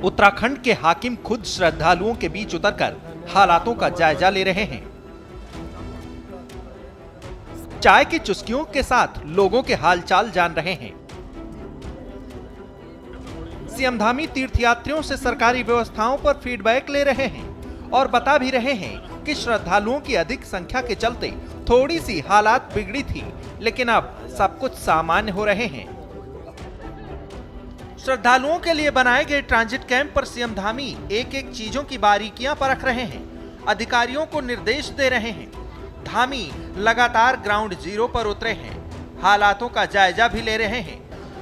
उत्तराखंड के हाकिम खुद श्रद्धालुओं के बीच उतरकर हालातों का जायजा ले रहे हैं। चाय की चुस्कियों के साथ लोगों के हालचाल जान रहे हैं। सीएम धामी तीर्थयात्रियों से सरकारी व्यवस्थाओं पर फीडबैक ले रहे हैं और बता भी रहे हैं कि श्रद्धालुओं की अधिक संख्या के चलते थोड़ी सी हालात बिगड़ी थी, लेकिन अब सब कुछ सामान्य हो रहे हैं। श्रद्धालुओं के लिए बनाए गए ट्रांजिट कैंप पर सीएम धामी एक एक चीजों की बारीकियां परख रहे हैं, अधिकारियों को निर्देश दे रहे हैं। धामी लगातार ग्राउंड जीरो पर उतरे हैं, हालातों का जायजा भी ले रहे हैं।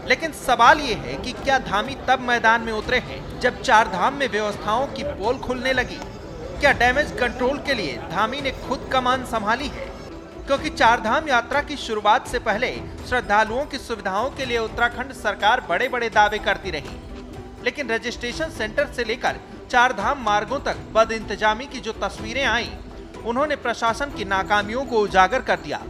लेकिन सवाल ये है कि क्या धामी तब मैदान में उतरे हैं जब चार धाम में व्यवस्थाओं की पोल खुलने लगी? क्या डैमेज कंट्रोल के लिए धामी ने खुद कमान संभाली है? क्योंकि चार धाम यात्रा की शुरुआत से पहले श्रद्धालुओं की सुविधाओं के लिए उत्तराखंड सरकार बड़े बड़े दावे करती रही, लेकिन रजिस्ट्रेशन सेंटर से लेकर चार धाम मार्गों तक बदइंतजामी की जो तस्वीरें आई, उन्होंने प्रशासन की नाकामियों को उजागर कर दिया।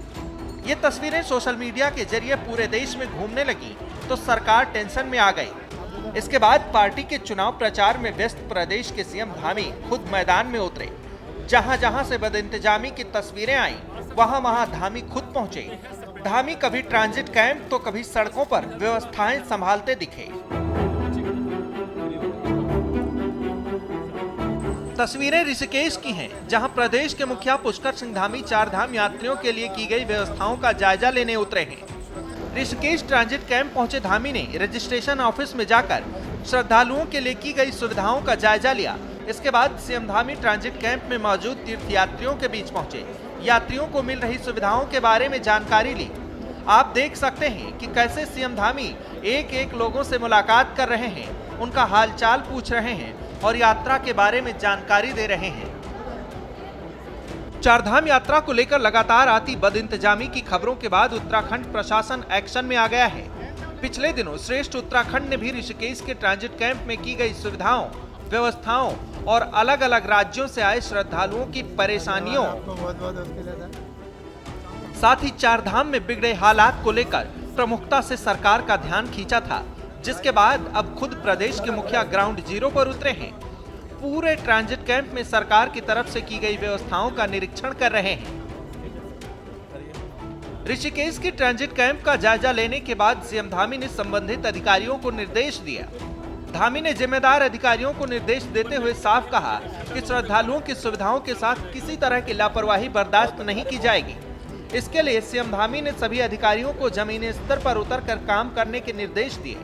ये तस्वीरें सोशल मीडिया के जरिए पूरे देश में घूमने लगी तो सरकार टेंशन में आ गई। इसके बाद पार्टी के चुनाव प्रचार में व्यस्त प्रदेश के सीएम धामी खुद मैदान में उतरे। जहां जहां से बदइंतजामी की तस्वीरें आई, वहां वहां धामी खुद पहुंचे। धामी कभी ट्रांजिट कैंप तो कभी सड़कों पर व्यवस्थाएं संभालते दिखे। तस्वीरें ऋषिकेश की हैं, जहां प्रदेश के मुखिया पुष्कर सिंह धामी चार धाम यात्रियों के लिए की गई व्यवस्थाओं का जायजा लेने उतरे हैं। ऋषिकेश ट्रांजिट कैंप पहुंचे धामी ने रजिस्ट्रेशन ऑफिस में जाकर श्रद्धालुओं के लिए की गई सुविधाओं का जायजा लिया। इसके बाद सीएम धामी ट्रांजिट कैंप में मौजूद तीर्थयात्रियों के बीच पहुंचे, यात्रियों को मिल रही सुविधाओं के बारे में जानकारी ली। आप देख सकते हैं कि कैसे सीएम धामी एक एक लोगों से मुलाकात कर रहे हैं, उनका हालचाल पूछ रहे हैं और यात्रा के बारे में जानकारी दे रहे हैं। चारधाम यात्रा को लेकर लगातार आती बदइंतजामी की खबरों के बाद उत्तराखंड प्रशासन एक्शन में आ गया है। पिछले दिनों श्रेष्ठ उत्तराखंड ने भी ऋषिकेश के ट्रांजिट कैंप में की गई सुविधाओं, व्यवस्थाओं और अलग अलग राज्यों से आए श्रद्धालुओं की परेशानियों, साथ ही चारधाम में बिगड़े हालात को लेकर प्रमुखता से सरकार का ध्यान खींचा था, जिसके बाद अब खुद प्रदेश के मुखिया ग्राउंड जीरो पर उतरे हैं। पूरे ट्रांजिट कैंप में सरकार की तरफ से की गई व्यवस्थाओं का निरीक्षण कर रहे हैं। ऋषिकेश की ट्रांजिट कैंप का जायजा लेने के बाद सीएम धामी ने संबंधित अधिकारियों को निर्देश दिया। धामी ने जिम्मेदार अधिकारियों को निर्देश देते हुए साफ कहा कि श्रद्धालुओं की सुविधाओं के साथ किसी तरह की लापरवाही बर्दाश्त नहीं की जाएगी। इसके लिए सीएम धामी ने सभी अधिकारियों को जमीनी स्तर पर उतरकर काम करने के निर्देश दिए।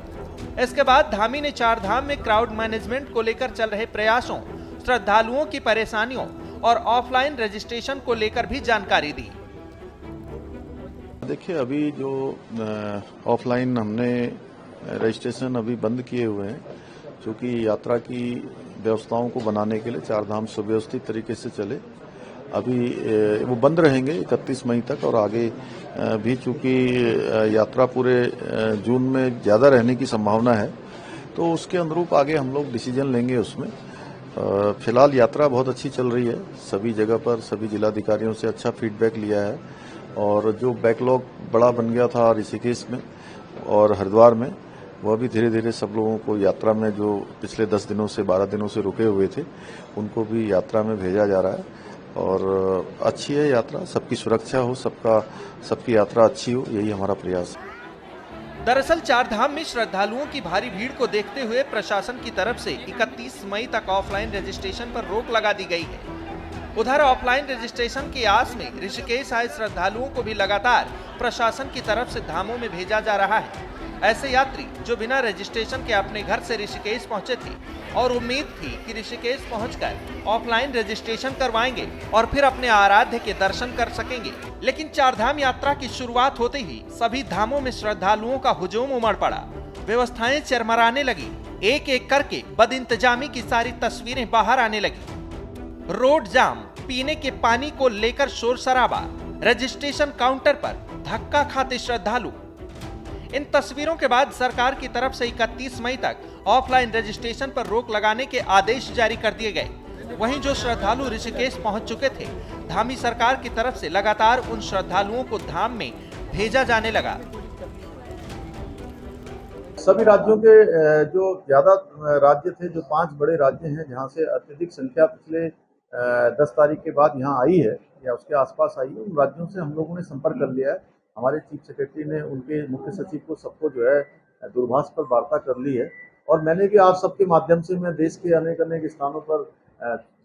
इसके बाद धामी ने चार धाम में क्राउड मैनेजमेंट को लेकर चल रहे प्रयासों, श्रद्धालुओं की परेशानियों और ऑफलाइन रजिस्ट्रेशन को लेकर भी जानकारी दी। देखिए, अभी जो ऑफलाइन हमने रजिस्ट्रेशन अभी बंद किए हुए हैं, क्योंकि यात्रा की व्यवस्थाओं को बनाने के लिए चार धाम सुव्यवस्थित तरीके से चले। अभी वो बंद रहेंगे 31 मई तक, और आगे भी चूंकि यात्रा पूरे जून में ज़्यादा रहने की संभावना है, तो उसके अनुरूप आगे हम लोग डिसीजन लेंगे उसमें। फिलहाल यात्रा बहुत अच्छी चल रही है, सभी जगह पर सभी जिलाधिकारियों से अच्छा फीडबैक लिया है, और जो बैकलॉग बड़ा बन गया था ऋषिकेश में और हरिद्वार में, वह भी धीरे धीरे सब लोगों को यात्रा में जो पिछले 10 दिनों से 12 दिनों से रुके हुए थे, उनको भी यात्रा में भेजा जा रहा है। और अच्छी है यात्रा, सबकी सुरक्षा हो, सबकी यात्रा अच्छी हो, यही हमारा प्रयास है। दरअसल चार धाम में श्रद्धालुओं की भारी भीड़ को देखते हुए प्रशासन की तरफ से 31 मई तक ऑफलाइन रजिस्ट्रेशन पर रोक लगा दी गई है। उधर ऑफलाइन रजिस्ट्रेशन की आस में ऋषिकेश आए श्रद्धालुओं को भी लगातार प्रशासन की तरफ से धामों में भेजा जा रहा है। ऐसे यात्री जो बिना रजिस्ट्रेशन के अपने घर से ऋषिकेश पहुंचे थे और उम्मीद थी कि ऋषिकेश पहुंचकर ऑफलाइन रजिस्ट्रेशन करवाएंगे और फिर अपने आराध्य के दर्शन कर सकेंगे, लेकिन चारधाम यात्रा की शुरुआत होते ही सभी धामों में श्रद्धालुओं का हुजूम उमड़ पड़ा। व्यवस्थाएं चरमराने लगी, एक एक करके बदइंतजामी की सारी तस्वीरें बाहर आने लगी। रोड जाम, पीने के पानी को लेकर शोर शराबा, रजिस्ट्रेशन काउंटर पर धक्का खाते श्रद्धालु। इन तस्वीरों के बाद सरकार की तरफ से 31 मई तक ऑफलाइन रजिस्ट्रेशन पर रोक लगाने के आदेश जारी कर दिए गए। वहीं जो श्रद्धालु ऋषिकेश पहुंच चुके थे, धामी सरकार की तरफ से लगातार उन श्रद्धालुओं को धाम में भेजा जाने लगा। सभी राज्यों के जो ज़्यादा राज्य थे, जो 5 बड़े राज्य हैं जहाँ से अत्यधिक संख्या पिछले 10 तारीख के बाद यहाँ आई है या उसके आसपास आई है, उन राज्यों से हम लोगों ने संपर्क कर लिया है। हमारे चीफ सेक्रेटरी ने उनके मुख्य सचिव को सबको जो है दूरभाष पर वार्ता कर ली है और मैंने भी आप सबके माध्यम से मैं देश के अनेक अनेक स्थानों पर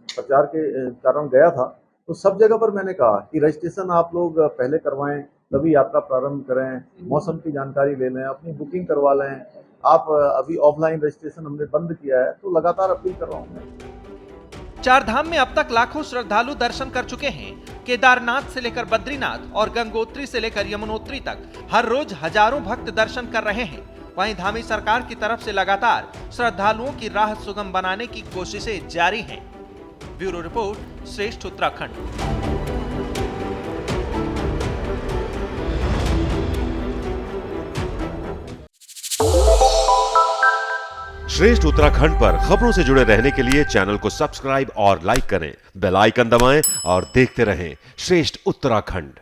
प्रचार के कारण गया था, तो सब जगह पर मैंने कहा कि रजिस्ट्रेशन आप लोग पहले करवाएं, तभी यात्रा प्रारंभ करें, मौसम की जानकारी ले लें, अपनी बुकिंग करवा लें। आप अभी ऑफलाइन रजिस्ट्रेशन हमने बंद किया है, तो लगातार अपील कर रहा हूँ मैं। चारधाम में अब तक लाखों श्रद्धालु दर्शन कर चुके हैं। केदारनाथ से लेकर बद्रीनाथ और गंगोत्री से लेकर यमुनोत्री तक हर रोज हजारों भक्त दर्शन कर रहे हैं। वहीं धामी सरकार की तरफ से लगातार श्रद्धालुओं की राह सुगम बनाने की कोशिशें जारी हैं। ब्यूरो रिपोर्ट, श्रेष्ठ उत्तराखंड। श्रेष्ठ उत्तराखंड पर खबरों से जुड़े रहने के लिए चैनल को सब्सक्राइब और लाइक करें, बेल आइकन दबाएं और देखते रहें श्रेष्ठ उत्तराखंड।